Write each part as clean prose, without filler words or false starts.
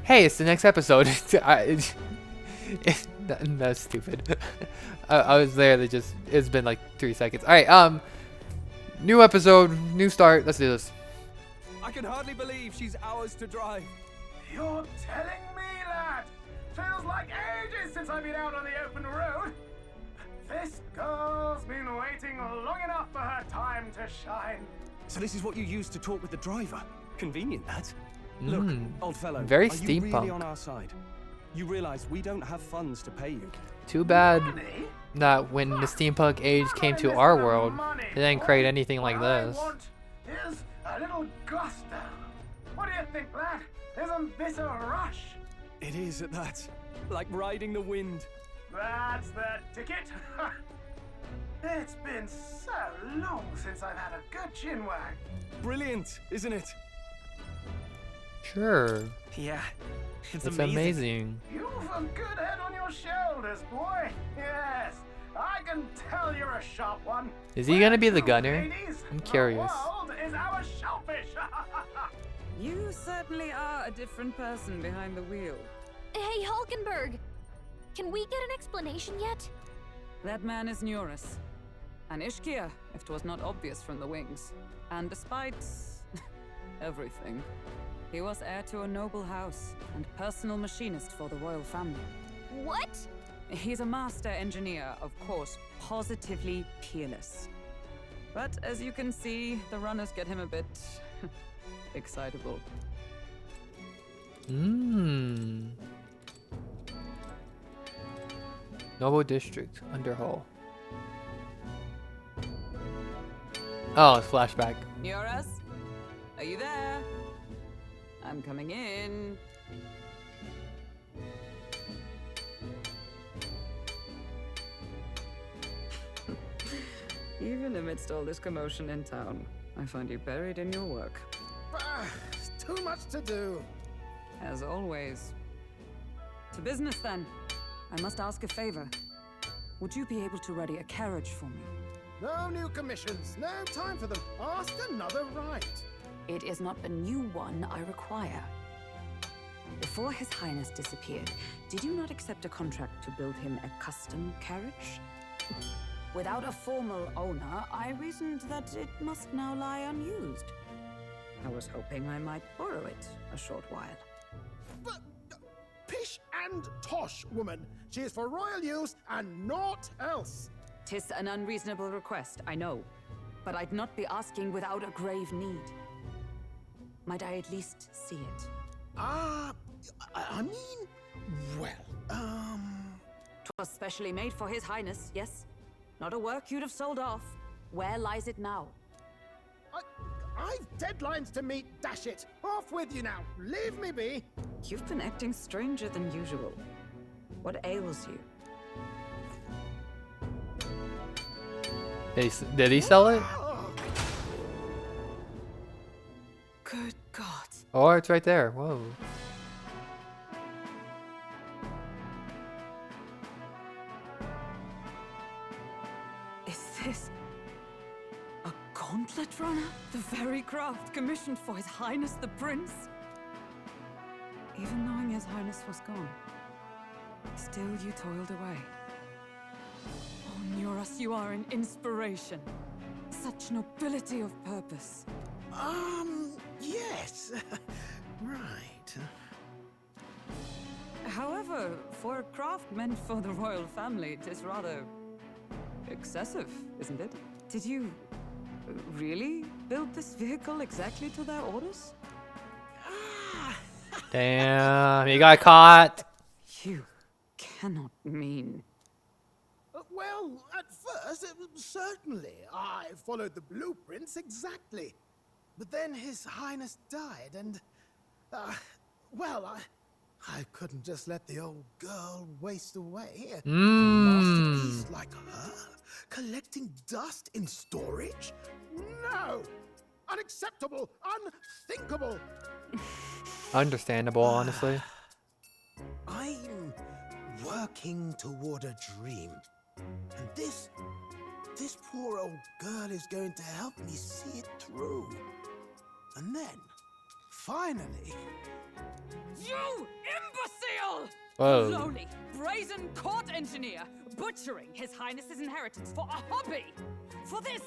Hey, it's the next episode. That's stupid. I was there. It's been like 3 seconds. All right. New episode, new start. Let's do this. I can hardly believe she's ours to drive. You're telling me, lad? Feels like ages since I've been out on the open road. This girl's been waiting long enough for her time to shine. So this is what you used to talk with the driver. Convenient, that. Look, old fellow, very are you really steampunk. on our side? You realize we don't have funds to pay you. Too bad Money? that when the steampunk age came to our world, they didn't create anything like this. What I want is a little gusto. What do you think, lad? Isn't this a rush? It is at that. Like riding the wind. That's the ticket. It's been so long since I've had a good chinwag. Brilliant, isn't it? Sure. Yeah, it's It's amazing. amazing. You've a good head on your shoulders, boy. Yes, I can tell you're a sharp one. Is he gonna be the Well, gunner? ladies, I'm curious. The world is our shellfish. You certainly are a different person behind the wheel. Hey, Hulkenberg! Can we get an explanation yet? That man is Neurus. An Ishkia, if 'twas not obvious from the wings. And despite everything, he was heir to a noble house and personal machinist for the royal family. What? He's a master engineer, of course, positively peerless. But as you can see, the runners get him a bit excitable. Noble District, Underhull. Oh, it's flashback. Neurus? Are you there? I'm coming in. Even amidst all this commotion in town, I find you buried in your work. Too much to do. As always. To business then. I must ask a favor. Would you be able to ready a carriage for me? No new commissions. No time for them. Ask another right. It is not a new one I require. Before His Highness disappeared, did you not accept a contract to build him a custom carriage? Without a formal owner, I reasoned that it must now lie unused. I was hoping I might borrow it a short while. But pish and tosh, woman. She is for royal use and naught else. 'Tis an unreasonable request, I know. But I'd not be asking without a grave need. Might I at least see it? I mean, well, 'Twas specially made for His Highness, yes? Not a work you'd have sold off. Where lies it now? I've deadlines to meet, dash it. Off with you now. Leave me be. You've been acting stranger than usual. What ails you? Did he sell it? Good God. Oh, it's right there. Whoa. Is this a gauntlet runner? The very craft commissioned for His Highness the Prince? Even knowing His Highness was gone, still you toiled away. Oh, Neurus, you are an inspiration. Such nobility of purpose. Yes. Right. However, for a craft meant for the royal family, it is rather excessive, isn't it? Did you really build this vehicle exactly to their orders? Damn, he got caught. You cannot mean... Well, at first, certainly. I followed the blueprints exactly. But then His Highness died, and... well, I couldn't just let the old girl waste away. A masterpiece like her? Collecting dust in storage? No! Unacceptable! Unthinkable! Understandable, honestly. I'm working toward a dream. And this poor old girl is going to help me see it through. And then, finally. You imbecile! Whoa. Lowly, brazen court engineer, butchering His Highness's inheritance for a hobby! For this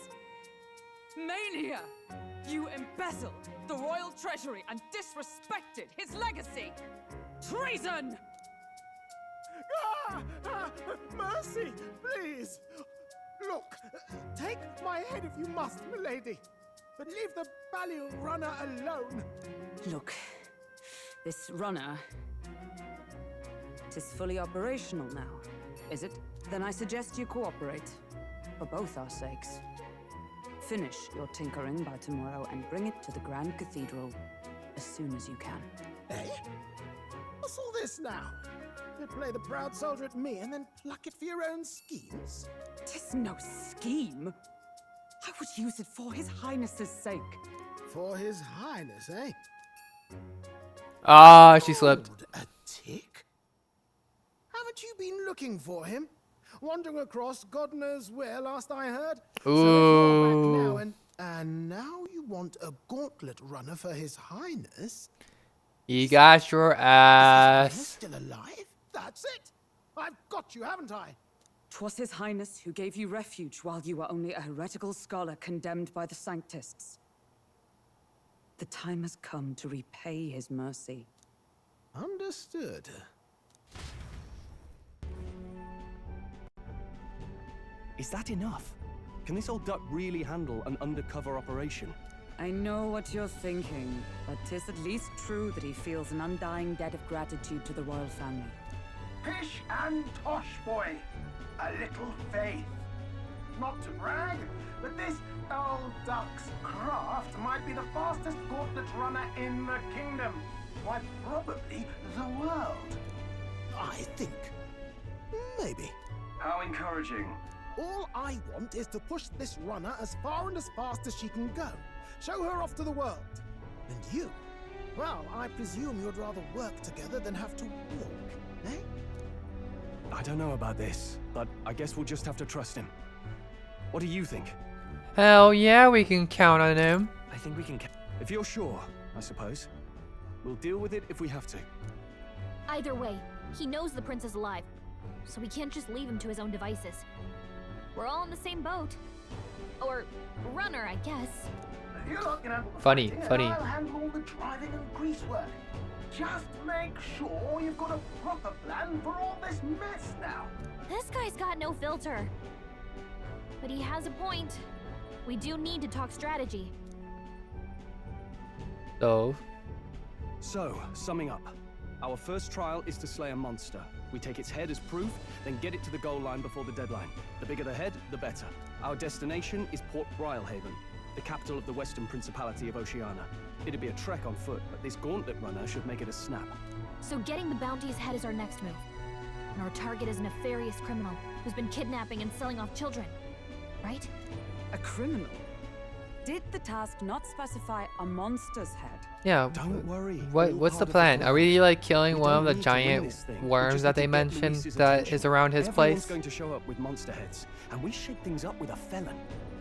mania! You embezzled the royal treasury and disrespected his legacy! Treason! Mercy, please. Look, take my head if you must, milady. But leave the Balliol runner alone. Look, this runner... it is fully operational now, is it? Then I suggest you cooperate. For both our sakes. Finish your tinkering by tomorrow and bring it to the Grand Cathedral as soon as you can. Eh? What's all this now? You play the proud soldier at me and then pluck it for your own schemes? 'Tis no scheme. I would use it for His Highness's sake. For His Highness, eh? Ah, she slipped. Hold a tick? Haven't you been looking for him? Wandering across God knows where, last I heard. So if you're back now and now you want a gauntlet runner for His Highness? You got your Is His Highness ass. still alive? That's it. I've got you, haven't I? 'Twas His Highness who gave you refuge while you were only a heretical scholar condemned by the Sanctists. The time has come to repay His mercy. Understood. Is that enough? Can this old duck really handle an undercover operation? I know what you're thinking, but 'tis at least true that he feels an undying debt of gratitude to the royal family. Pish and tosh, boy. A little faith. Not to brag, but this old duck's craft might be the fastest gauntlet runner in the kingdom. Why, probably the world. I think. Maybe. How encouraging. All I want is to push this runner as far and as fast as she can go. Show her off to the world. And you? Well, I presume you'd rather work together than have to walk, eh? I don't know about this, but I guess we'll just have to trust him. What do you think? Hell yeah, we can count on him. I think we can. If you're sure, I suppose. We'll deal with it if we have to. Either way, he knows the prince is alive, so we can't just leave him to his own devices. We're all in the same boat. Or runner, I guess. You lot can handle the Funny, fighting, and funny. I'll handle all the driving and greasework. Just make sure you've got a proper plan for all this mess now. This guy's got no filter. But he has a point. We do need to talk strategy. So, So, summing up. Our first trial is to slay a monster. We take its head as proof, then get it to the goal line before the deadline. The bigger the head, the better. Our destination is Port Brylehaven, the capital of the Western Principality of Oceania. It'd be a trek on foot, but this gauntlet runner should make it a snap. So getting the bounty's head is our next move. And our target is a nefarious criminal who's been kidnapping and selling off children. Right? A criminal? Did the task not specify a monster's head? yeah. Don't worry. What's the plan? Are we like killing one of the giant worms that they mentioned that is around his Everyone's place? going to show up with monster heads, and we shake things up with a felon.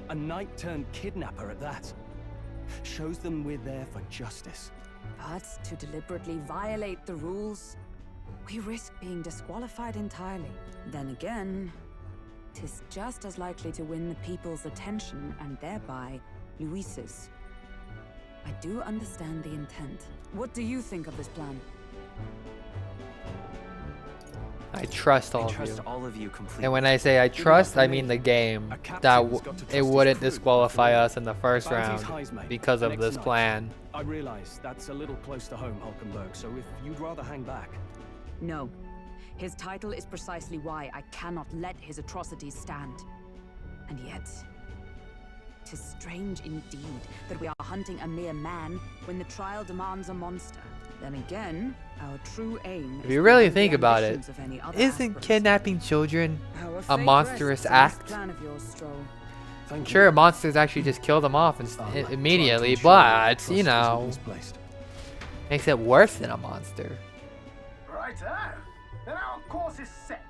A knight-turned-kidnapper at that. Shows them we're there for justice. But to deliberately violate the rules, we risk being disqualified entirely. Then again, 'tis just as likely to win the people's attention and thereby Luis's. I do understand the intent. What do you think of this plan? I trust all I of trust you. all of you completely. And when I say I trust, I mean the game. A captain's That got to trust it his wouldn't crew. disqualify us in the first Bounty's round highs, mate. because of Next this night. plan. I realize that's a little close to home, Hulkenberg, so if you'd rather hang back. No. His title is precisely why I cannot let his atrocities stand. And yet, 'tis strange indeed that we are hunting a mere man when the trial demands a monster. Then again, our true aim If is you really beyond the think about it, ambitions of any other isn't aspirants. kidnapping children Our a fate monstrous rests in this act? plan of yours, Stroll. Thank Sure, you. monsters actually just kill them off immediately, Trying to ensure our but trust you isn't know, misplaced. makes it worse than a monster. Righto. Then our course is set.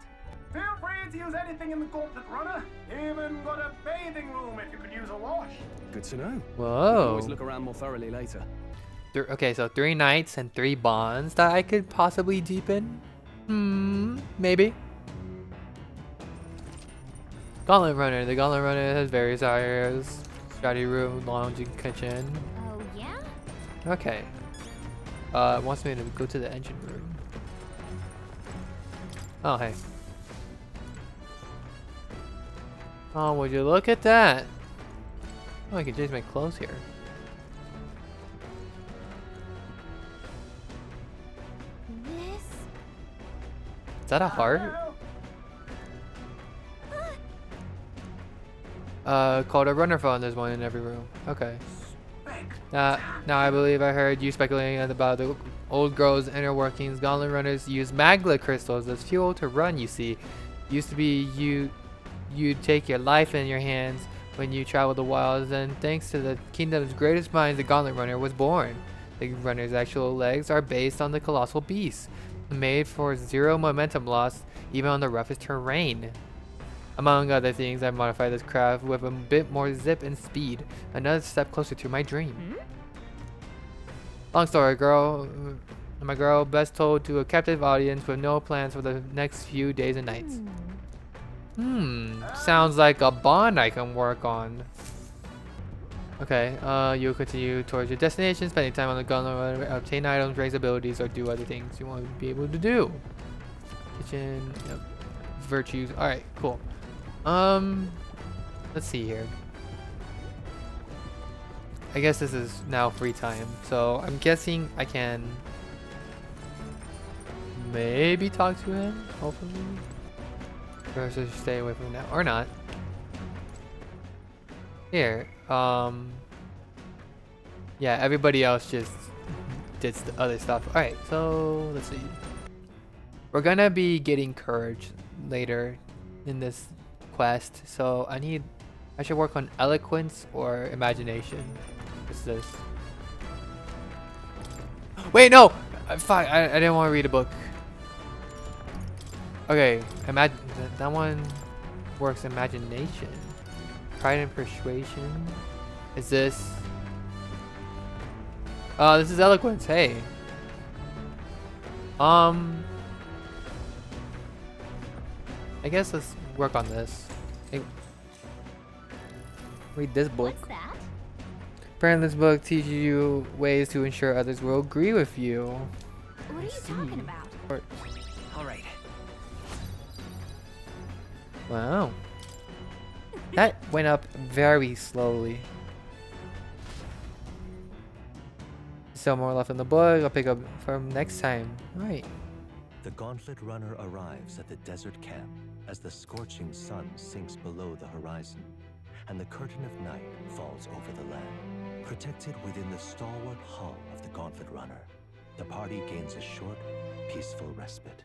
Feel free to use anything in the gauntlet runner. Even got a bathing room if you could use a wash. Good to know. We can always Whoa. look around more thoroughly later. Okay, so 3 knights and 3 bonds that I could possibly deepen. Maybe. Gauntlet Runner. The Gauntlet Runner has various areas. Study room, lounge, and kitchen. Oh, yeah? Okay. It wants me to go to the engine room. Oh, hey. Oh, would you look at that? Oh, I can change my clothes here. This? Is that a heart? Called a runner phone. There's one in every room. Okay. Now I believe I heard you speculating about the old girl's inner workings. Gauntlet runners use magla crystals as fuel to run, you see. Used to be you'd take your life in your hands when you traveled the wilds, and thanks to the kingdom's greatest minds, the Gauntlet Runner was born. The runner's actual legs are based on the colossal beast, made for 0 momentum loss even on the roughest terrain. Among other things, I modified this craft with a bit more zip and speed, another step closer to my dream. Long story, my girl, best told to a captive audience with no plans for the next few days and nights. Sounds like a bond I can work on. Okay, you'll continue towards your destination, spending time on the gauntlet, obtain items, raise abilities, or do other things you want to be able to do. Kitchen, yep. Virtues, alright, cool. Let's see here. I guess this is now free time, so I'm guessing I can maybe talk to him, hopefully. Or should I stay away from now, or not. Here, yeah, everybody else just did the other stuff. Alright, so let's see. We're gonna be getting courage later in this quest, so I should work on eloquence or imagination. What's this? Wait, no! Fuck, I didn't want to read a book. Okay, imagine that one works imagination. Pride and persuasion. Is this? Oh, this is eloquence. Hey. I guess let's work on this. Hey. Read this book. What's that? Apparently, this book teaches you ways to ensure others will agree with you. What are you talking about? All right. Wow. That went up very slowly. Still more left in the book. I'll pick up from next time. Alright. The Gauntlet Runner arrives at the desert camp as the scorching sun sinks below the horizon and the curtain of night falls over the land. Protected within the stalwart hull of the Gauntlet Runner, the party gains a short, peaceful respite.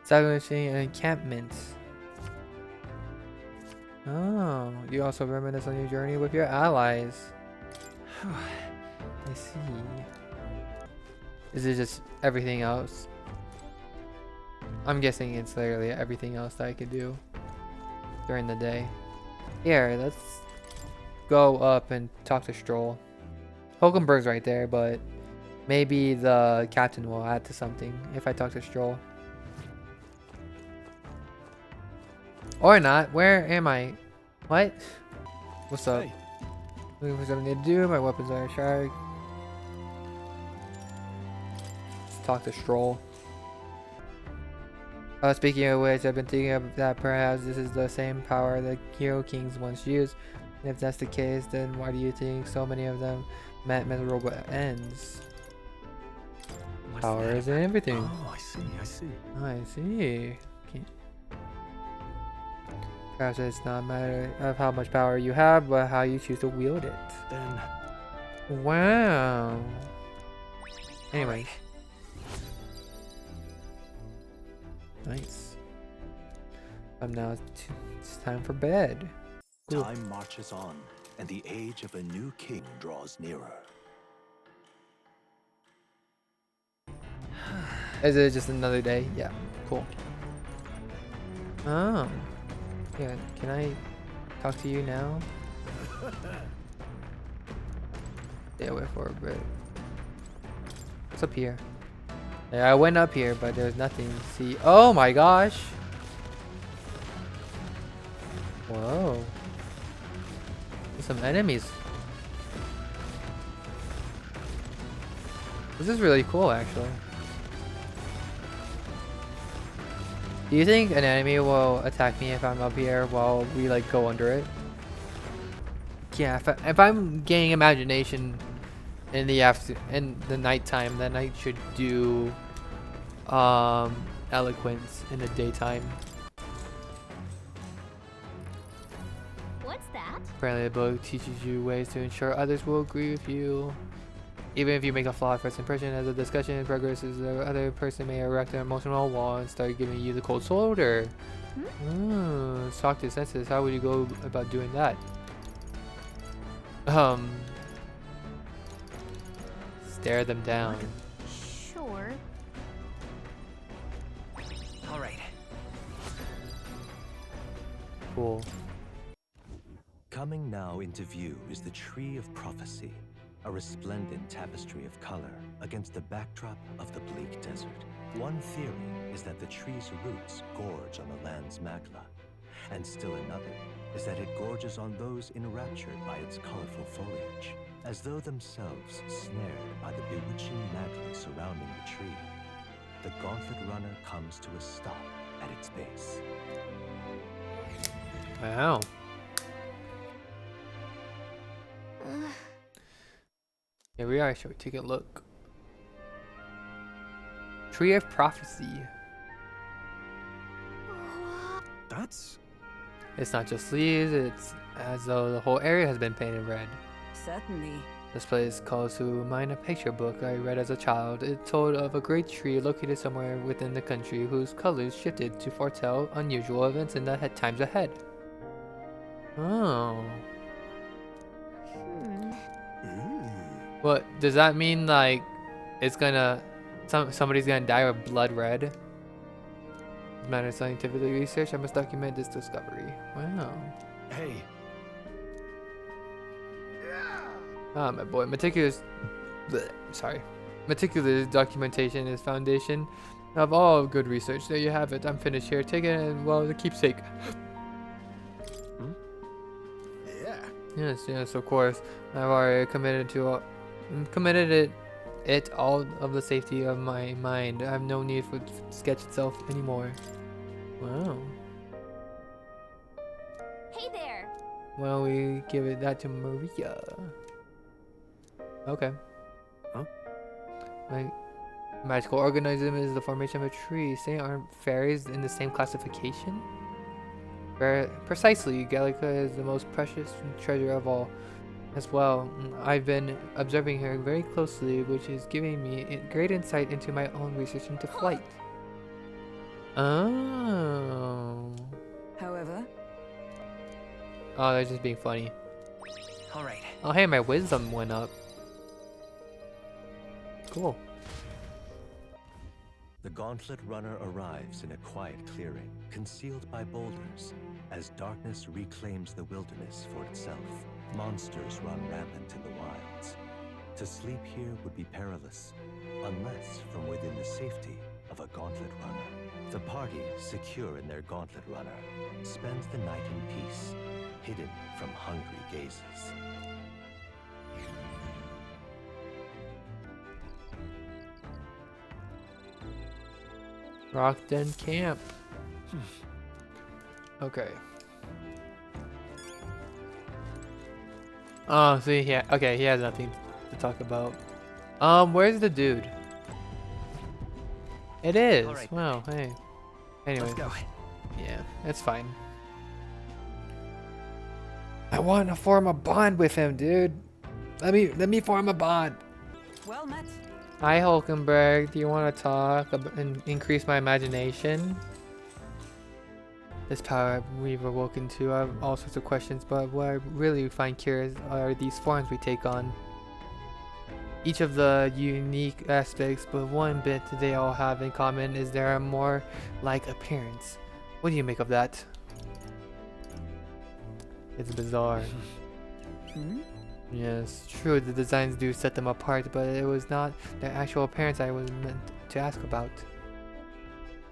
Establishing an encampment. Oh, you also reminisce on your journey with your allies. I see. Is it just everything else? I'm guessing it's literally everything else that I could do during the day. Here, let's go up and talk to Stroll. Hulkenberg's right there, but maybe the captain will add to something if I talk to Stroll. Or not. Where am I? What? What's up? Hey. Looking for something to do. My weapons are sharp. Let's talk to Stroll. Speaking of which, I've been thinking of that perhaps this is the same power the Hero Kings once used. And if that's the case, then why do you think so many of them met miserable ends? What's Power that? is in everything. Oh, I see. I see. Okay. Perhaps it's not a matter of how much power you have, but how you choose to wield it. Then. Wow. Anyway. Nice. Now it's time for bed. Cool. Time marches on, and the age of a new king draws nearer. Is it just another day? Yeah. Cool. Oh. Yeah, can I talk to you now? Stay away for a bit. What's up here? Yeah, I went up here, but there's nothing to see. Oh my gosh! Whoa. There's some enemies. This is really cool, actually. Do you think an enemy will attack me if I'm up here while we like go under it? Yeah, if I'm gaining imagination in the nighttime, then I should do eloquence in the daytime. What's that? Apparently the book teaches you ways to ensure others will agree with you. Even if you make a flawed first impression, as the discussion progresses, the other person may erect an emotional wall and start giving you the cold shoulder. Shock to senses. How would you go about doing that? Stare them down. Sure. All right. Cool. Coming now into view is the Tree of Prophecy, a resplendent tapestry of color against the backdrop of the bleak desert. One theory is that the tree's roots gorge on the land's magla, and still another is that it gorges on those enraptured by its colorful foliage, as though themselves snared by the bewitching magla surrounding the tree. The Gauntlet Runner comes to a stop at its base. Wow. Here we are. Shall we take a look? Tree of Prophecy. That's... It's not just leaves, it's as though the whole area has been painted red. Certainly. This place calls to mind a picture book I read as a child. It told of a great tree located somewhere within the country whose colors shifted to foretell unusual events in the times ahead. Oh. What does that mean? Like, it's gonna somebody's gonna die of blood red? As a matter of scientific research, I must document this discovery. Wow. Hey. Ah, my boy, meticulous documentation is foundation of all good research. There you have it. I'm finished here. Take it and, well, the keepsake. Yeah. Yes, of course. I've already committed it all of the safety of my mind. I have no need for the sketch itself anymore. Wow. Hey there. Well, we give it that to Maria. Okay. Huh? My magical organism is the formation of a tree. Say, aren't fairies in the same classification? Precisely. Gallica is the most precious treasure of all. As well, I've been observing her very closely, which is giving me great insight into my own research into flight. Oh. However, Oh, they're just being funny. All right. Oh, hey, my wisdom went up. Cool. The Gauntlet Runner arrives in a quiet clearing, concealed by boulders, as darkness reclaims the wilderness for itself. Monsters run rampant in the wilds. To sleep here would be perilous, unless from within the safety of a Gauntlet Runner. The party, secure in their Gauntlet Runner, spends the night in peace, hidden from hungry gazes. Rockden Camp. Okay. Oh, see, yeah, okay, he has nothing to talk about. Where's the dude? It is. All right. Wow, hey. Anyway, Let's go. yeah, that's fine. I want to form a bond with him, dude. Let me form a bond. well met. Hi, Hulkenberg. Do you want to talk and increase my imagination? This power we've awoken to, I have all sorts of questions, but what I really find curious are these forms we take on. Each of the unique aspects, but one bit they all have in common is their more like appearance. What do you make of that? It's bizarre. Hmm? Yes, true, the designs do set them apart, but it was not their actual appearance I was meant to ask about.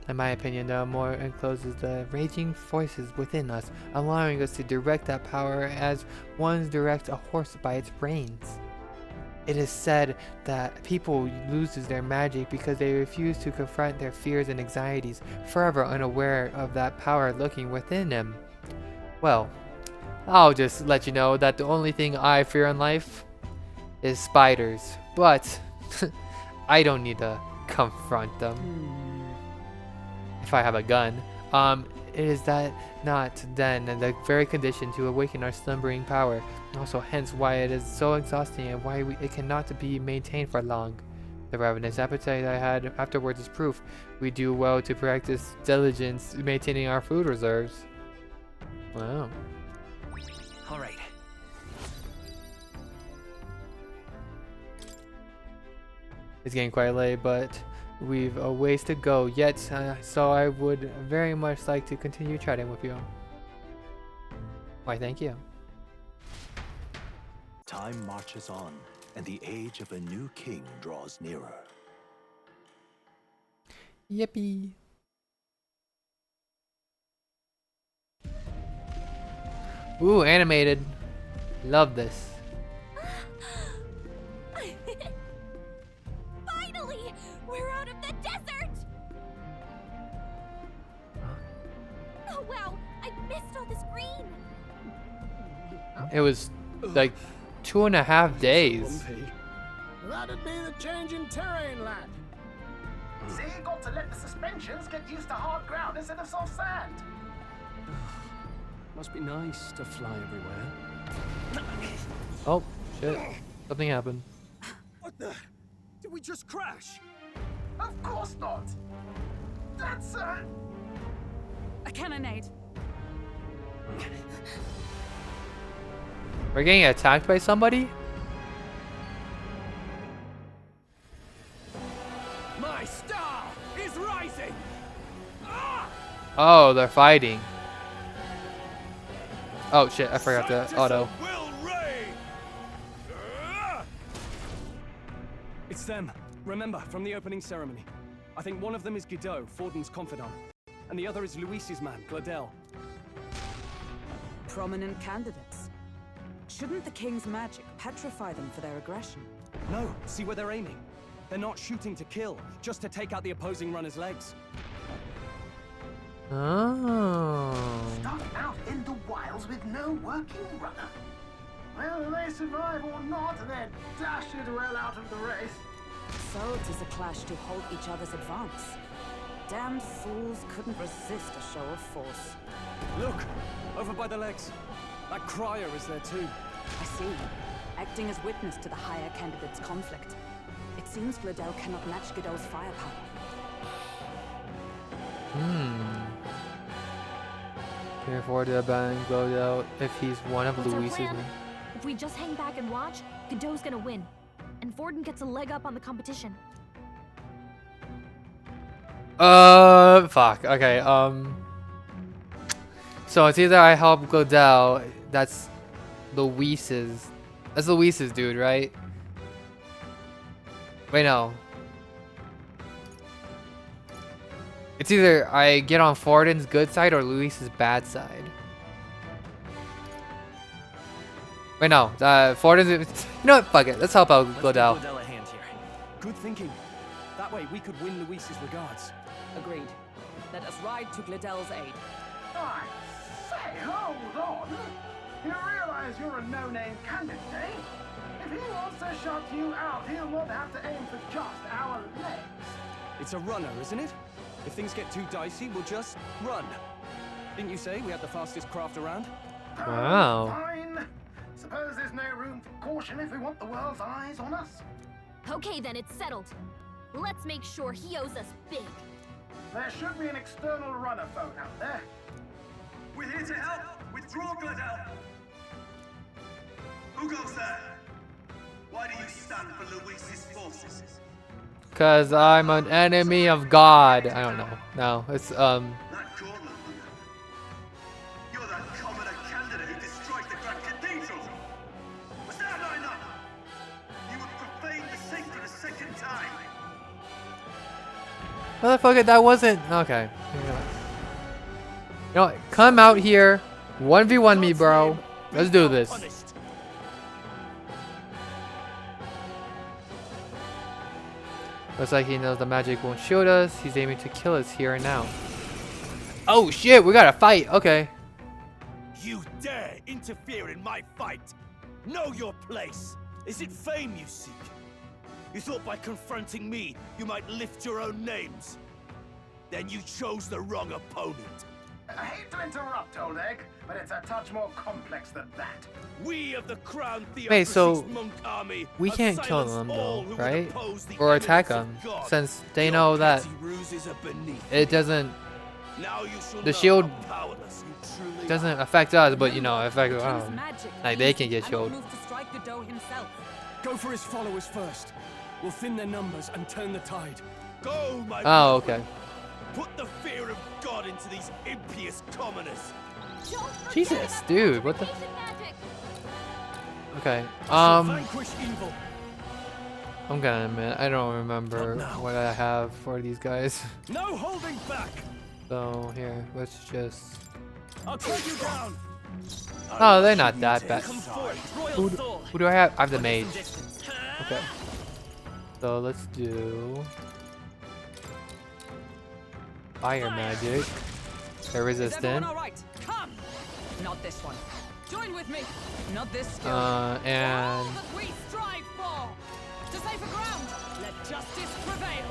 In my opinion, the more encloses the raging forces within us, allowing us to direct that power as one directs a horse by its reins. It is said that people loses their magic because they refuse to confront their fears and anxieties, forever unaware of that power lurking within them. Well, I'll just let you know that the only thing I fear in life is spiders, but I don't need to confront them if I have a gun. It is that not then the very condition to awaken our slumbering power. Also, hence why it is so exhausting and why it cannot be maintained for long. The ravenous appetite I had afterwards is proof we do well to practice diligence maintaining our food reserves. Wow. All right. It's getting quite late, but we've a ways to go yet, so I would very much like to continue chatting with you. Why, thank you. Time marches on, and the age of a new king draws nearer. Yippee. Ooh, animated. Love this. Finally! We're out of the desert! Oh wow, I missed all this green! It was like 2.5 days. That'd be the change in terrain, lad. See, you got to let the suspensions get used to hard ground instead of soft sand. Must be nice to fly everywhere. Oh, shit. Something happened. What the? Did we just crash? Of course not. That's A cannonade. We're getting attacked by somebody? My star is rising. Oh, they're fighting. Oh shit, I forgot the auto. It's them. Remember, from the opening ceremony. I think one of them is Guido, Forden's confidant, and the other is Luis's man, Gladel. Prominent candidates. Shouldn't the king's magic petrify them for their aggression? No, see where they're aiming. They're not shooting to kill, just to take out the opposing runner's legs. Oh. stuck out in the wilds with no working runner. Whether they survive or not, they're dashed well out of the race. So 'tis a clash to halt each other's advance. Damned fools couldn't resist a show of force. Look, over by the legs. That crier is there too. I see. Acting as witness to the higher candidate's conflict. It seems Gladel cannot match Godot's firepower. Can we afford to abandon Godot if he's one of What's our Luis's plan? men? If we just hang back and watch, Godot's gonna win. And Forden gets a leg up on the competition. Fuck. Okay, so it's either I help Godot, that's Luis's dude, right? Wait, no. It's either I get on Forden's good side or Luis's bad side. Wait, no. Forden's... You know what? Fuck it. Let's help out Godot. Let's give Gladel a hand here. Good thinking. That way we could win Luis's regards. Agreed. Let us ride to Gladel's aid. I say, hold on. You realize you're a no-name candidate, eh? If he wants to shut you out, he'll not have to aim for just our legs. It's a runner, isn't it? If things get too dicey, we'll just run. Didn't you say we had the fastest craft around? Wow. Fine. Suppose there's no room for caution if we want the world's eyes on us. Okay then, it's settled. Let's make sure he owes us big. There should be an external runner phone out there. We're here to help! Withdraw, Gladel! Who goes there? Why do you stand for Luis's forces? Cause I'm an enemy of God. I don't know. No, it's That corner Motherfucker, that wasn't... Okay. You know what? Come out here. 1v1 me, bro. Let's do this. Looks like he knows the magic won't shield us. He's aiming to kill us here and now. Oh shit, we gotta fight. Okay. You dare interfere in my fight? Know your place. Is it fame you seek? You thought by confronting me, you might lift your own names. Then you chose the wrong opponent. I hate to interrupt, Oleg, but it's a touch more complex than that. We of the Crown Wait, so Theocracy's monk army we have can't kill silenced them all though, who would right? oppose the Or attack eminence them, of God. since they Your know that petty ruses are beneath it doesn't Now you shall the know shield how powerless you truly doesn't affect us, but you know, affect Choose oh, magic, like they please, can get and shielded. move to strike Godot himself. Go for his followers first. We'll thin their numbers and turn the tide. go, my Oh, brethren. okay. Put the fear of God into these impious commoners. Don't forget Jesus, about dude, what the? teleportation magic. Okay. Vanquish evil. I'm gonna admit I don't remember Not now. what I have for these guys. No holding back. So here, let's just. I'll cut you down. Oh, they're not that bad. Come forth, royal Who, soul. who do I have? I have the mage. Distance. Okay. So let's do fire magic. They're Is everyone resistant. all right? Come! Not this one. Join with me. Not this skill. And All that we strive for. To safer ground. Let justice prevail.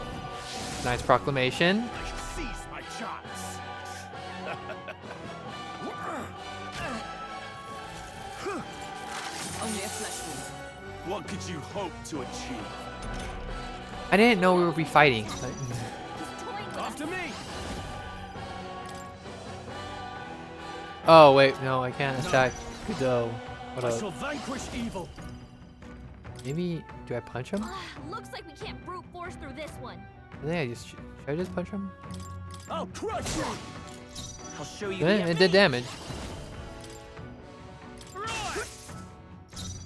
nice proclamation. I shall seize my chance. Only a flesh wound. What could you hope to achieve? I didn't know we would be fighting. Like, He's toying with us. After me. oh wait, no, I can't attack Godot. What I up? shall vanquish evil. Maybe do I punch him? Looks like we can't brute force through this one. I think I just should I just punch him? I'll crush you. I'll show you It did damage.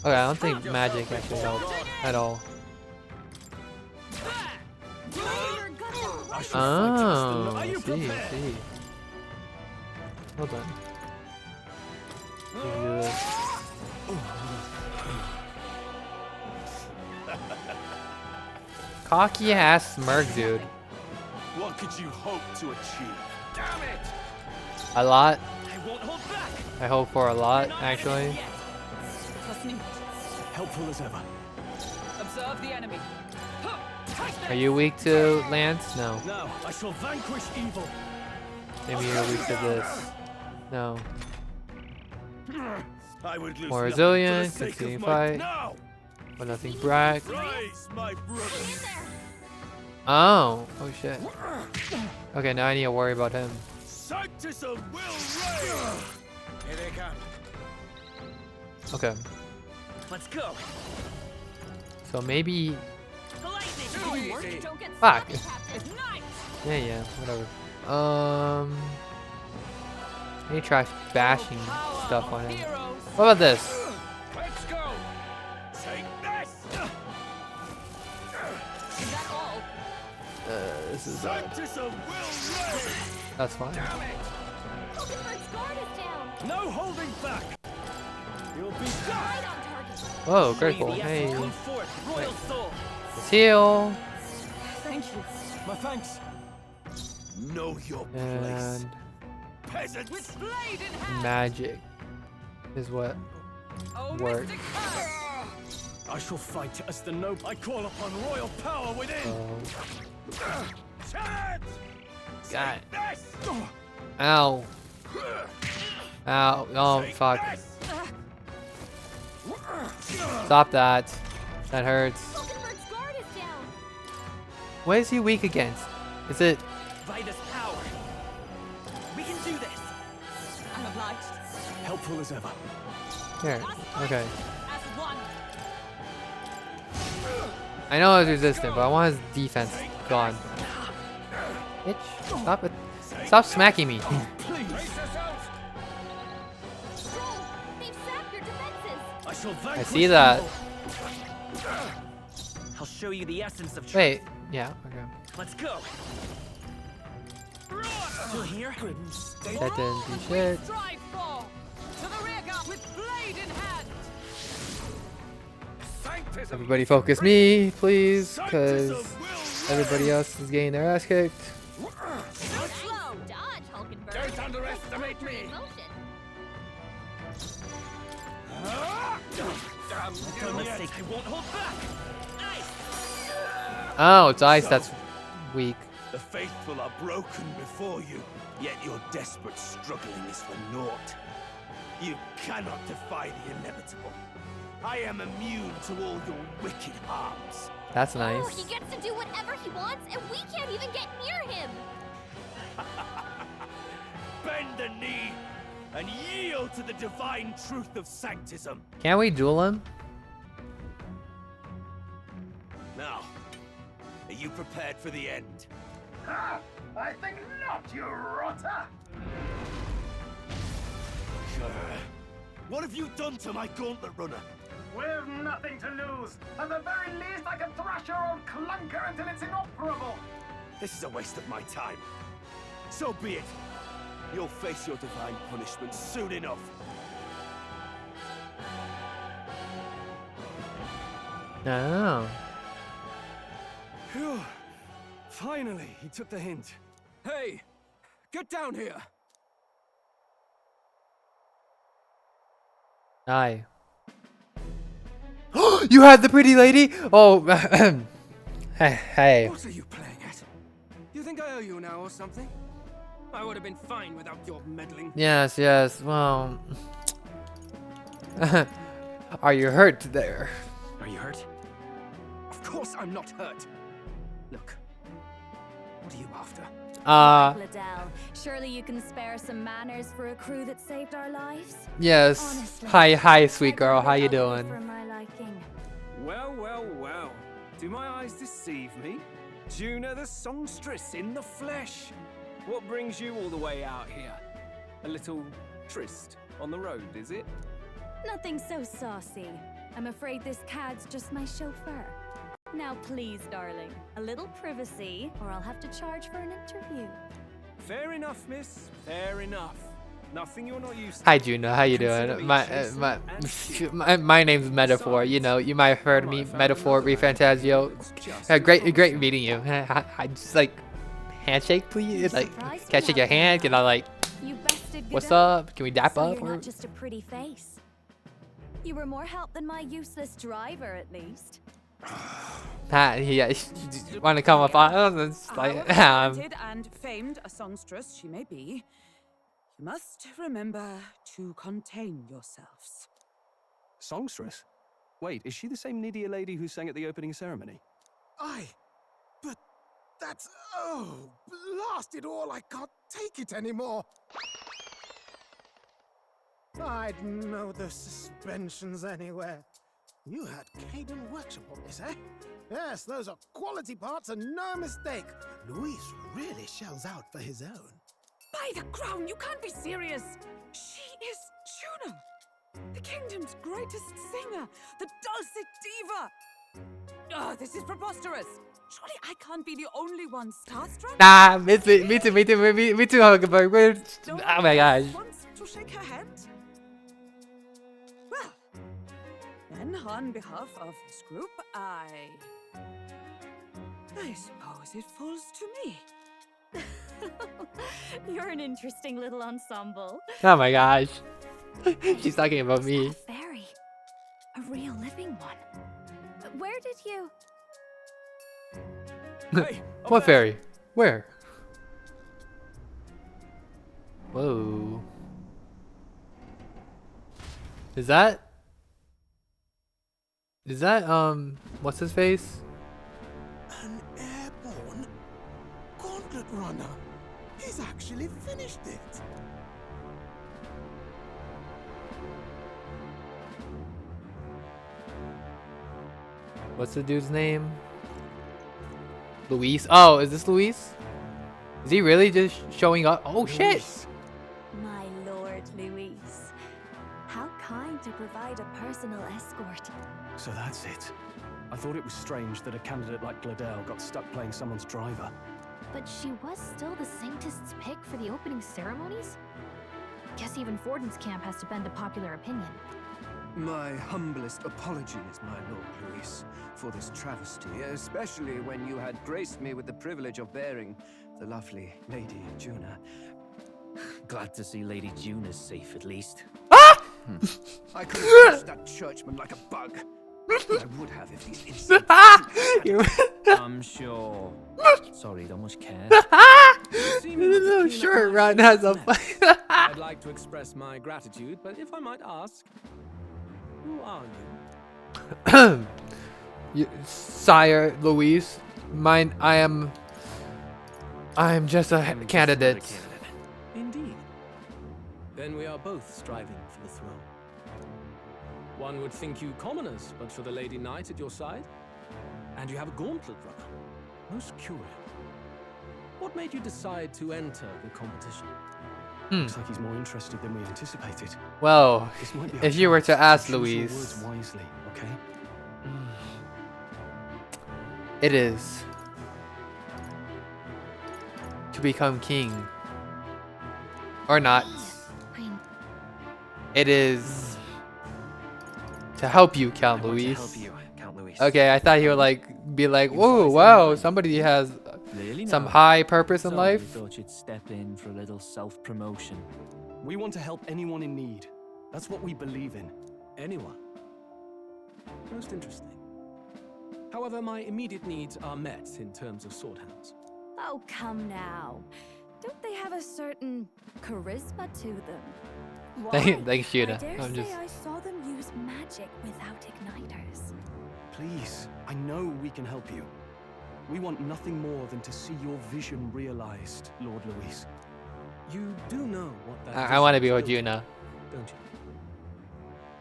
Okay, I don't think magic actually helps at all. You're gonna I shall fight to Oh, Are you see, prepared? see. Hold on. Let me do this. Cocky ass smirk, dude. What could you hope to achieve? Damn it! A lot. I won't hold back. I hope for a lot, actually. Trust me. Helpful as ever. Observe the enemy. Are you weak to Lance? No. Now I shall vanquish evil. Maybe you're weak to this. No. I would lose More nothing resilient, for the sake continuing of fight. Now, But nothing brack. rise, my brothers. Oh. Oh shit. Okay, now I need to worry about him. Sanctism will reign. Here they come. Okay. Let's go. So maybe. Blazing. work. Don't get Fuck. sloppy, Captain. Yeah, whatever. Any trash bashing stuff on him. What about this? Let's go. Take this. Is that all? This is Sanctism will reign. that's fine. Damn it. Oakenberg's guard is down. No holding back. You'll be Right on target. Whoa, critical. Hey, Come forth, royal soul. let's heal. Thank you. my thanks. Know your place. And Peasants. With blade in hand. magic is what Oh, work. mystic curse. I shall fight as the noble. I call upon royal power within. Chance. God. This. Ow. Ow. Oh, fuck. This. Stop that. That hurts. Oakenberg's guard is down. What is he weak against? Is it? Vitus power. We can do this. I'm obliged. Helpful as ever. Here. Okay. As one. I know it's resistant, but I want his defense gone. Bitch. Stop it. Stop smacking me. Please. Stroll, they've sapped your defenses. I shall I vanquish see that. evil. I'll show you the essence of truth. Wait. Yeah. Okay. Let's go. Still here? That didn't do shit. Strive for! To the rear guard with blade in hand! Everybody focus me, please, because everybody else is getting their ass kicked. Slow dodge, Hulkenberg. Don't underestimate me. Motion. Damn, I won't hold back. Oh, it's ice. That's weak. The faithful are broken before you, yet your desperate struggling is for naught. You cannot defy the inevitable. I am immune to all your wicked harms. That's Oh, nice. he gets to do whatever he wants, and we can't even get near him. Bend the knee and yield to the divine truth of sanctism. Can we duel him? Now, are you prepared for the end? Ha! I think not, you rotter! What have you done to my gauntlet runner? We've nothing to lose. At the very least, I can thrash your old clunker until it's inoperable. This is a waste of my time. So be it. You'll face your divine punishment soon enough. No. Phew. Finally, he took the hint. Hey, get down here. Aye. You had the pretty lady? Oh, hey. What are you playing at? You think I owe you now or something? I would have been fine without your meddling. Yes, well. Are you hurt there? Are you hurt? Of course I'm not hurt. Look, what are you after? Liddell, surely you can spare some manners for a crew that saved our lives? Yes. Honestly, Hi, sweet girl. How you ugly doing? For my liking. Well. Do my eyes deceive me? Juna the songstress in the flesh. What brings you all the way out here? A little tryst on the road, is it? Nothing so saucy. I'm afraid this cad's just my chauffeur. Now please, darling, a little privacy, or I'll have to charge for an interview. Fair enough, miss. Fair enough. Nothing you're not used to. Hi, Juno. How you doing? My name's Metaphor. You know, you might have heard of me, Metaphor, Refantasio. Great meeting you. I just like handshake, please. Like, can I shake your hand? Can I like? You bested What's Godot. up? Can we dap So up? you're Or? not just a pretty face. You were more help than my useless driver, at least. Yeah, want to come up on us? It's like, Talented and famed a songstress she may be, you must remember to contain yourselves. Songstress? Wait, is she the same Nidia lady who sang at the opening ceremony? Aye, but that's... Oh, blast it all, I can't take it anymore. I'd know the suspensions anywhere. You had Caden Workshop on this, eh? Yes, those are quality parts and no mistake. Luis really shells out for his own. By the crown, you can't be serious! She is Juna, the kingdom's greatest singer, the dulcet diva! Oh, this is preposterous! Surely I can't be the only one starstruck? Nah, me too, Huckleberg. Don't Oh my gosh. you want to shake her hand? Well, then on behalf of this group, I suppose it falls to me. You're an interesting little ensemble. Oh my gosh. She's talking about me. A fairy. A real living one. Where did you... Hey, What fairy? Where? Whoa. Is that, what's his face? An airborne gauntlet runner. He's actually finished it. What's the dude's name? Luis? Oh, is this Luis? Is he really just showing up? Oh shit! My lord, Luis. How kind to provide a personal escort. So that's it. I thought it was strange that a candidate like Gladell got stuck playing someone's driver. But she was still the Sanctist's pick for the opening ceremonies? Guess even Forden's camp has to bend to popular opinion. My humblest apologies, my Lord Luis, for this travesty, especially when you had graced me with the privilege of bearing the lovely Lady Juna. Glad to see Lady Juna's safe, at least. I could have touched that churchman like a bug. I would have if these insane I'm sure. Sorry, don't much care. Little short run has a fight. I'd like to express my gratitude, but if I might ask, who are you? Sire Luis, I am just a candidate. Indeed. Then we are both striving for the throne. One would think you commoners, but for the Lady Knight at your side. And you have a gauntlet runner. Most curious. What made you decide to enter the competition? Looks like he's more interested than we anticipated. Well, This might be our if you were to chance ask choose your Luis, words wisely, okay? it is to become king. Or not. Fine. It is to help you, Count Luis. help you, Count Luis. Okay, I thought he would like be like, whoa, wow, somebody has Really some now? high purpose in So life. you thought you'd step in for a little self-promotion. We want to help anyone in need. That's what we believe in. Anyone. Most interesting. However, my immediate needs are met in terms of swordhands. Oh, come now. Don't they have a certain charisma to them? Why? Thanks, I Judah. dare I'm say just I saw them use magic without igniters. Please, I know we can help you. We want nothing more than to see your vision realized, Lord Luis. You do know what that I want to be vision with is, Juna. don't you?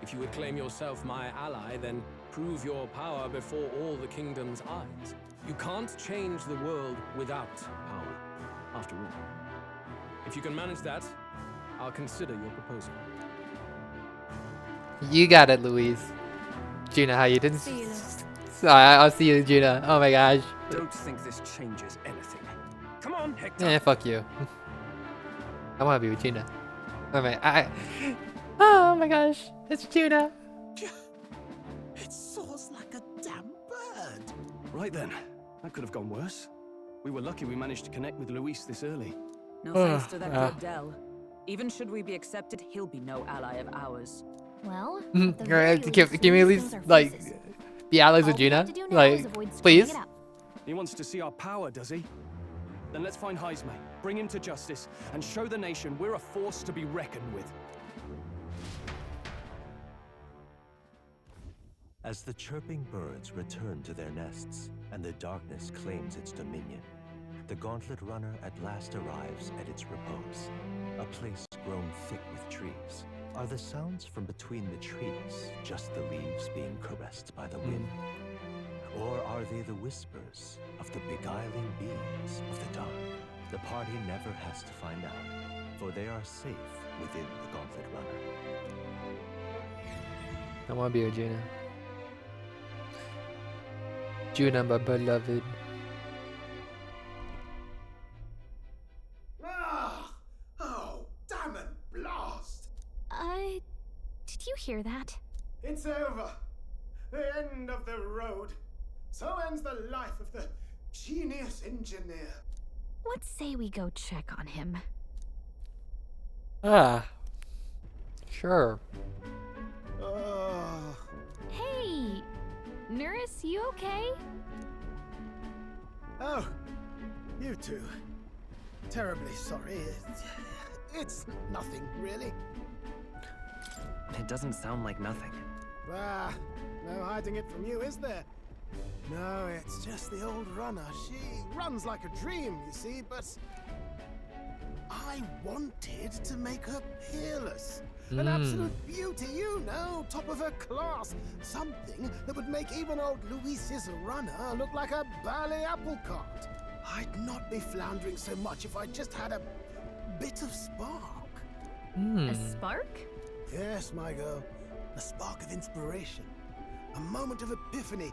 If you would claim yourself my ally, then prove your power before all the kingdom's eyes. You can't change the world without power, after all. If you can manage that, I'll consider your proposal. You got it, Luis. Juna, how you didn't? See you. I'll see you, Juna. Oh my gosh. Don't think this changes anything. Come on, Hector. Eh, fuck you. I want to be with Juna. Oh my gosh, it's Juna. It soars like a damn bird. Right then, that could have gone worse. We were lucky we managed to connect with Luis this early. No thanks to that good Dell. Even should we be accepted, he'll be no ally of ours. Well, Mhm. at the Alright, very give least, me at Luis least knows our like faces. be allies All with we have Juna. to do now is Like, avoid screwing please. it up. He wants to see our power, does he? Then let's find Heisme, bring him to justice, and show the nation we're a force to be reckoned with. As the chirping birds return to their nests and the darkness claims its dominion, the Gauntlet Runner at last arrives at its repose, a place grown thick with trees. Are the sounds from between the trees just the leaves being caressed by the wind? Or are they the whispers of the beguiling beings of the dark? The party never has to find out, for they are safe within the Gauntlet Runner. I want to be with Juna. Juna, my beloved. Ah! Oh, damn it, blast! Did you hear that? It's over. The end of the road. So ends the life of the genius engineer. Let's say we go check on him. Sure. Hey, Nurse, you okay? Oh, you two. Terribly sorry. It's nothing, really. It doesn't sound like nothing. Ah, no hiding it from you, is there? No, it's just the old runner. She runs like a dream, you see, but I wanted to make her peerless. An absolute beauty, you know, top of her class. Something that would make even old Luis's runner look like a bally apple cart. I'd not be floundering so much if I just had a bit of spark. A spark? Yes, my girl. A spark of inspiration. A moment of epiphany,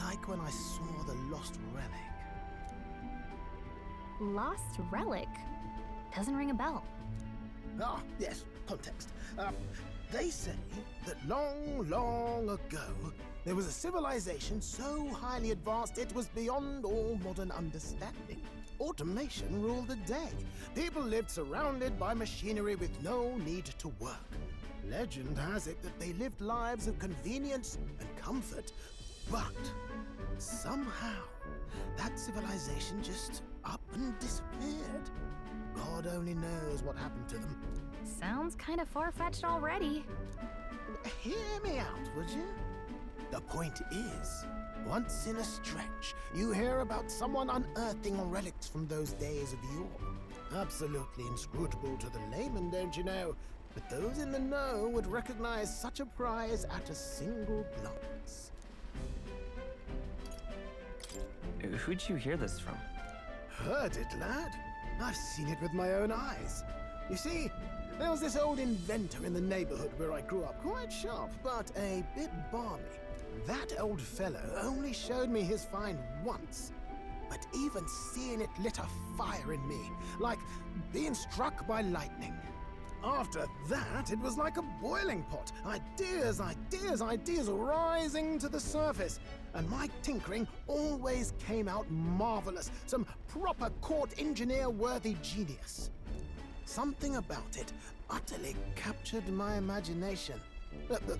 like when I saw the lost relic. Lost relic? Doesn't ring a bell. Ah, yes, context. They say that long, long ago, there was a civilization so highly advanced it was beyond all modern understanding. Automation ruled the day. People lived surrounded by machinery with no need to work. Legend has it that they lived lives of convenience and comfort, but somehow that civilization just up and disappeared. God only knows what happened to them. Sounds kind of far-fetched already. Hear me out, would you? The point is, once in a stretch, you hear about someone unearthing relics from those days of yore. Absolutely inscrutable to the layman, don't you know? But those in the know would recognize such a prize at a single glance. Who'd you hear this from? Heard it, lad? I've seen it with my own eyes. You see, there was this old inventor in the neighborhood where I grew up, quite sharp, but a bit balmy. That old fellow only showed me his find once, but even seeing it lit a fire in me, like being struck by lightning. After that, it was like a boiling pot. Ideas, ideas, ideas rising to the surface. And my tinkering always came out marvelous. Some proper court engineer-worthy genius. Something about it utterly captured my imagination.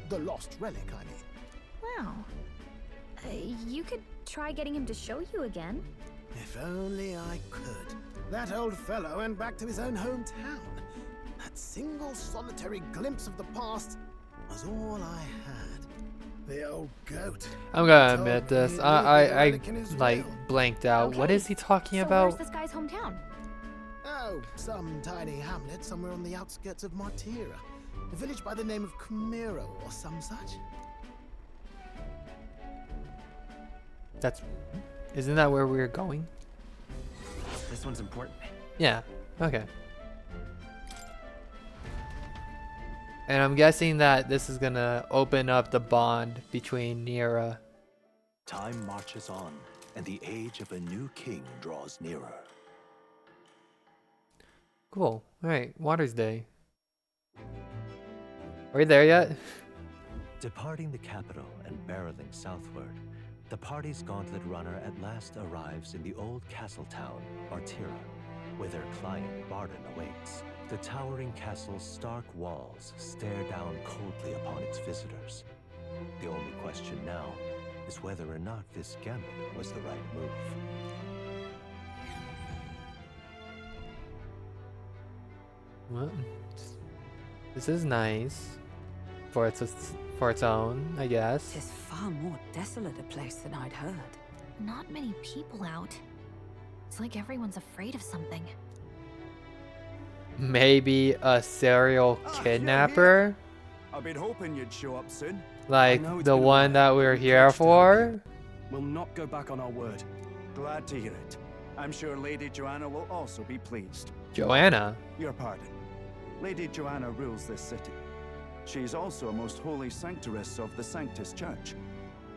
The lost relic, I mean. Wow. You could try getting him to show you again. If only I could. That old fellow went back to his own hometown. That single solitary glimpse of the past was all I had. The old goat. I'm gonna admit this. I like blanked out. Okay, What is he talking so about? where's this guy's hometown? Oh, some tiny hamlet somewhere on the outskirts of Martira. A village by the name of Camiro or some such. Isn't that where we're going? This one's important. Yeah. Okay. And I'm guessing that this is gonna open up the bond between Nira. Time marches on, and the age of a new king draws nearer. Cool. Alright, Water's Day. Are we there yet? Departing the capital and barreling southward, the party's gauntlet runner at last arrives in the old castle town, Martira, where their client Barden awaits. The towering castle's stark walls stare down coldly upon its visitors. The only question now is whether or not this gambit was the right move. Well, this is nice for its own, I guess. Tis far more desolate a place than I'd heard. Not many people out. It's like everyone's afraid of something. Maybe a serial kidnapper, I've been hoping you'd show up soon. like I know it's the been a one while. that we're We're here pledged to for. We'll not go back on our word. Glad to hear it. I'm sure Lady Joanna will also be pleased. Joanna. Your pardon. Lady Joanna rules this city. She's also a most holy sanctoress of the Sanctus Church.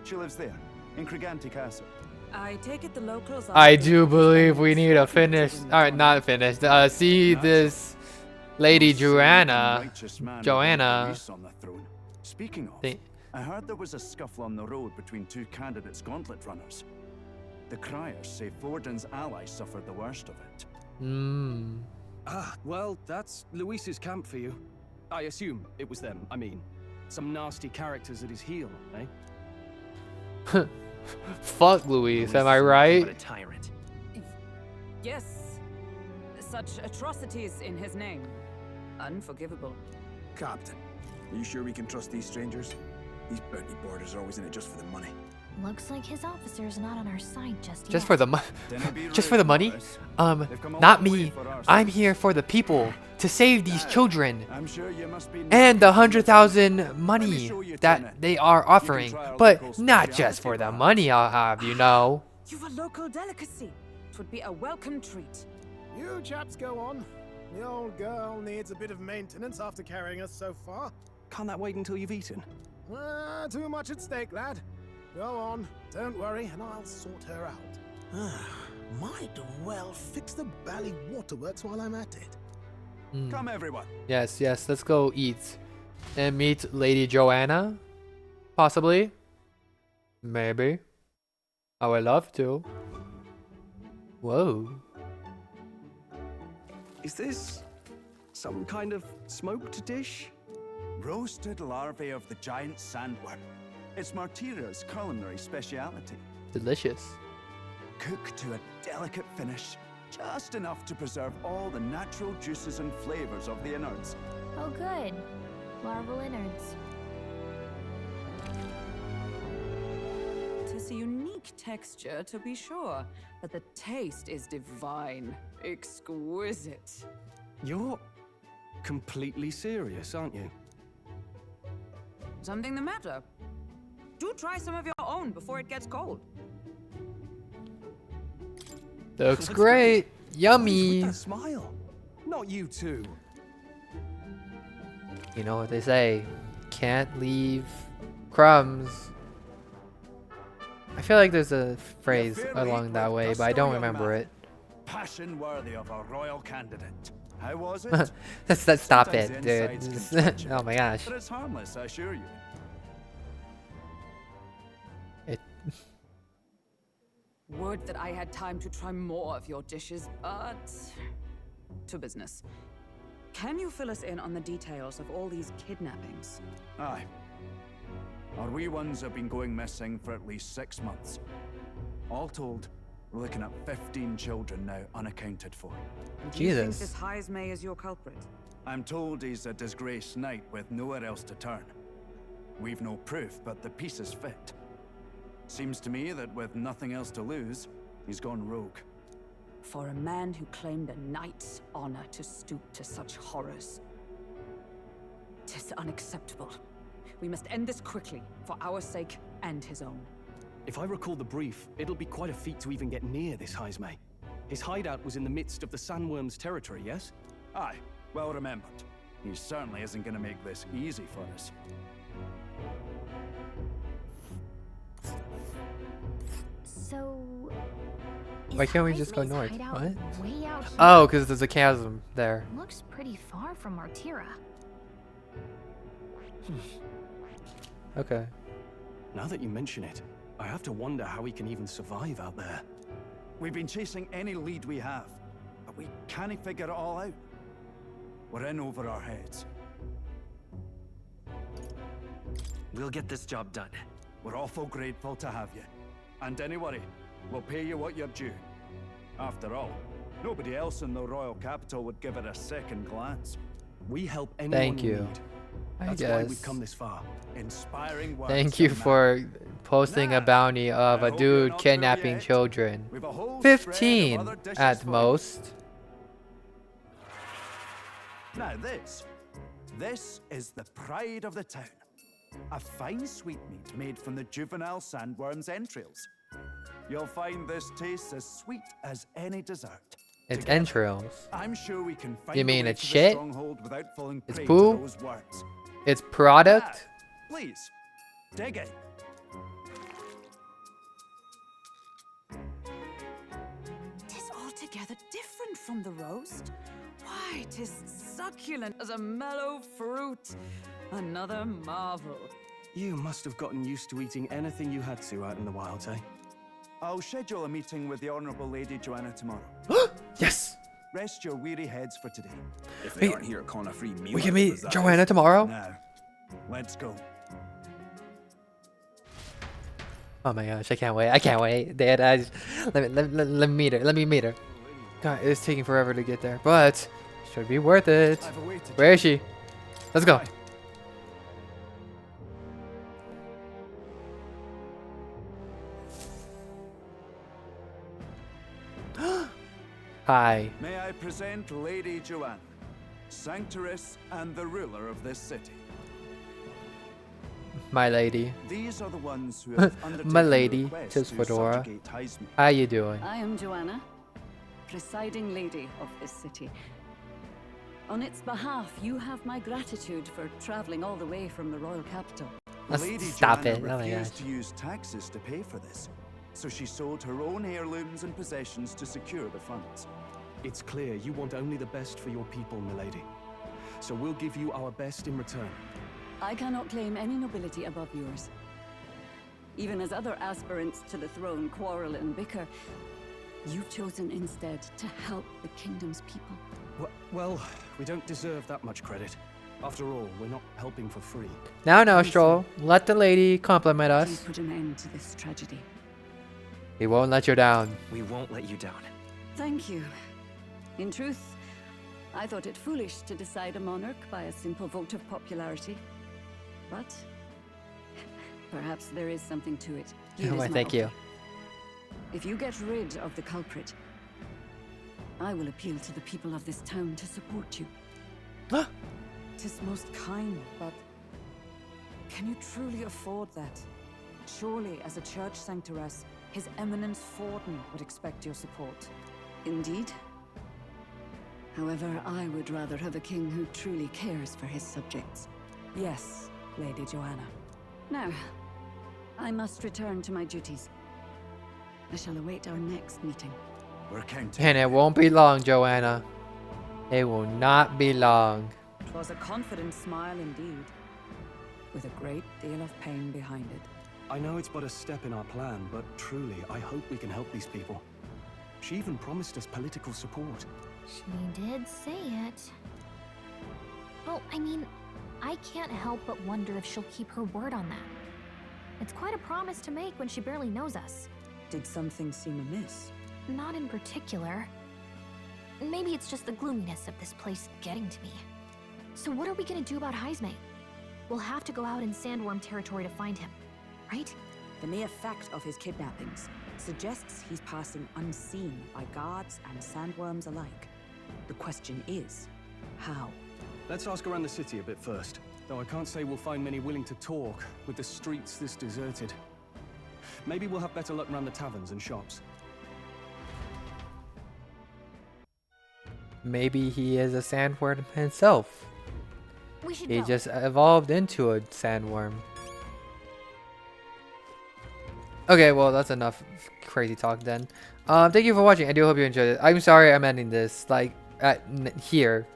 She lives there, in Criganti Castle. I take it the locals are... I do believe we need to finish, or not finish, see this Lady Joanna. Joanna. Speaking of, I heard there was a scuffle on the road between two candidates gauntlet runners. The criers say Forden's allies suffered the worst of it. Hmm. Ah, well, that's Luis's camp for you. I assume it was them, I mean. Some nasty characters at his heel, eh? Fuck Luis, am I right? What a tyrant. Yes. Such atrocities in his name. Unforgivable. Captain, are you sure we can trust these strangers? These bounty boarders are always in it just for the money. Looks like his officer's not on our side just yet. Just for the just for the money? Not me. I'm here for the people, to save these children. I'm sure you must be And the 100,000 money that they are offering. But not just for the money I'll have, you know. You've a local delicacy. It would be a welcome treat. You chaps go on. The old girl needs a bit of maintenance after carrying us so far. Can't that wait until you've eaten? Too much at stake, lad. Go on, don't worry, and I'll sort her out. Might well fix the bally waterworks while I'm at it. Come, everyone. Yes, yes, let's go eat. And meet Lady Joanna? Possibly? Maybe. I would love to. Whoa. Is this some kind of smoked dish? Roasted larvae of the giant sandworm. It's Martira's culinary speciality. Delicious. Cooked to a delicate finish, just enough to preserve all the natural juices and flavors of the innards. Oh, good. Larval innards. Tis a unique texture, to be sure, but the taste is divine. Exquisite. You're completely serious, aren't you? Something the matter? Do try some of your own before it gets cold. Looks great. Yummy. With that smile. Not you too. You know what they say. Can't leave crumbs. I feel like there's a phrase along that way, but I don't remember it. Passion worthy of a royal candidate. How was it? Let's stop it, Sometimes dude. insides can touch it, Oh my gosh. But it's harmless, I assure you. Would that I had time to try more of your dishes, but... to business. Can you fill us in on the details of all these kidnappings? Aye. Our wee ones have been going missing for at least 6 months. All told, we're looking at 15 children now unaccounted for. Do you think Jesus. this Heismay is your culprit? I'm told he's a disgraced knight with nowhere else to turn. We've no proof, but the pieces fit. Seems to me that with nothing else to lose, he's gone rogue. For a man who claimed a knight's honor to stoop to such horrors. 'Tis unacceptable. We must end this quickly, for our sake and his own. If I recall the brief, it'll be quite a feat to even get near this Heismay. His hideout was in the midst of the sandworm's territory, yes? Aye, well remembered. He certainly isn't going to make this easy for us. So... Why is can't we just go Heismay's north? hideout What? way out here? Oh, because there's a chasm there. Looks pretty far from Martira. Okay. Now that you mention it, I have to wonder how he can even survive out there. We've been chasing any lead we have, but we can't figure it all out. We're in over our heads. We'll get this job done. We're awful grateful to have you. And any worry, we'll pay you what you're due. After all, nobody else in the royal capital would give it a second glance. We help anyone Thank we you. need. I That's why guess. we've come this far. Inspiring words. Thank you young man. for posting a Now, bounty of I a hope you're dude not through kidnapping yet. children. We've a whole spread of 15 other dishes at for you. most. Now this is the pride of the town. A fine sweetmeat made from the juvenile sandworm's entrails. You'll find this tastes as sweet as any dessert. It's Together, entrails. I'm sure we can find You a mean way it's to the shit? stronghold without falling It's prey poo? to those words. It's product. Now, please, dig in. Tis altogether different from the roast. Why, 'tis succulent as a mellow fruit. Another marvel. You must have gotten used to eating anything you had to out in the wilds, eh? I'll schedule a meeting with the Honourable Lady Joanna tomorrow. Yes. Rest your weary heads for today. If they Wait, aren't here calling a free meal. We out can of meet bazaars. Joanna tomorrow. Now, let's go. Oh my gosh, I can't wait. I can't wait. Dad, let me meet her. Let me meet her. God, it's taking forever to get there, but should be worth it. I've awaited Where is she? Let's go. Bye. Hi. May I present Lady Joanna, Sanctoress and the ruler of this city. My lady. These are the ones who have undertaken My the lady, request tis to Fedora. subjugate Heismay. How you doing? I am Joanna, presiding lady of this city. On its behalf, you have my gratitude for traveling all the way from the royal capital. Let's Lady stop Joanna it. Oh my refused gosh. to use taxes to pay for this, so she sold her own heirlooms and possessions to secure the funds. It's clear you want only the best for your people, milady. So we'll give you our best in return. I cannot claim any nobility above yours. Even as other aspirants to the throne quarrel and bicker, you've chosen instead to help the kingdom's people. Well, we don't deserve that much credit. After all, we're not helping for free. Now, Stroll, let the lady compliment us. Please put an end to this tragedy. He won't let you down. We won't let you down. Thank you. In truth, I thought it foolish to decide a monarch by a simple vote of popularity. But perhaps there is something to it. Here is my Thank you. offer. If you get rid of the culprit, I will appeal to the people of this town to support you. 'Tis most kind, but can you truly afford that? Surely, as a church sanctoress, His Eminence Forden would expect your support. Indeed. However, I would rather have a king who truly cares for his subjects. Yes, Lady Joanna. Now, I must return to my duties. I shall await our next meeting. We're counting. And it won't be long, Joanna. It will not be long. 'Twas a confident smile indeed, with a great deal of pain behind it. I know it's but a step in our plan, but truly, I hope we can help these people. She even promised us political support. She did say it. Well, I mean, I can't help but wonder if she'll keep her word on that. It's quite a promise to make when she barely knows us. Did something seem amiss? Not in particular. Maybe it's just the gloominess of this place getting to me. So what are we gonna do about Heisme? We'll have to go out in Sandworm territory to find him, right? The mere fact of his kidnappings suggests he's passing unseen by guards and sandworms alike. The question is, how? Let's ask around the city a bit first. Though I can't say we'll find many willing to talk with the streets this deserted. Maybe we'll have better luck around the taverns and shops. Maybe he is a sandworm himself. We should He go. just evolved into a sandworm. Okay, well, that's enough crazy talk then. Thank you for watching. I do hope you enjoyed it. I'm sorry I'm ending this like here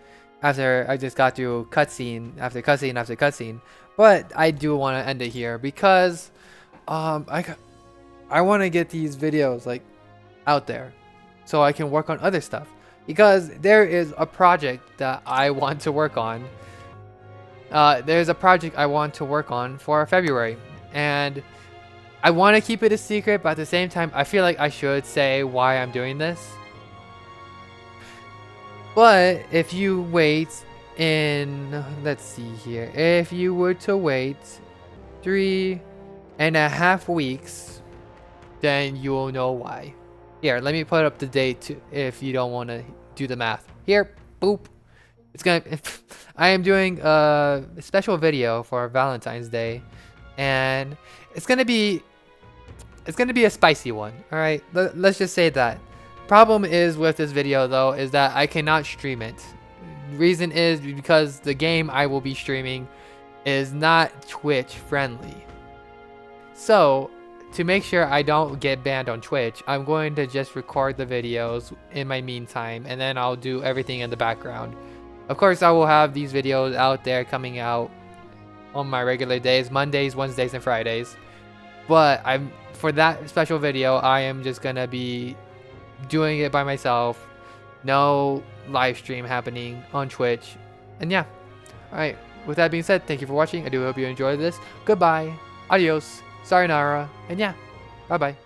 after I just got through cutscene after cutscene after cutscene, but I do want to end it here because I want to get these videos like out there so I can work on other stuff, because there is a project that I want to work on. There's a project I want to work on for February, and I want to keep it a secret, but at the same time, I feel like I should say why I'm doing this. But if you wait in, let's see here, if you were to wait 3.5 weeks, then you will know why. Here, let me put up the date if you don't want to do the math. Here, boop. It's gonna. I am doing a special video for Valentine's Day, and it's gonna be a spicy one. All right, let's just say that. Problem is with this video though is that I cannot stream it. Reason is because the game I will be streaming is not Twitch friendly. So to make sure I don't get banned on Twitch, I'm going to just record the videos in my meantime, and then I'll do everything in the background. Of course, I will have these videos out there coming out on my regular days, Mondays, Wednesdays, and Fridays. But for that special video, I am just gonna be doing it by myself. No live stream happening on Twitch. And yeah. Alright, with that being said, thank you for watching. I do hope you enjoyed this. Goodbye. Adios. Sayonara. And yeah. Bye-bye.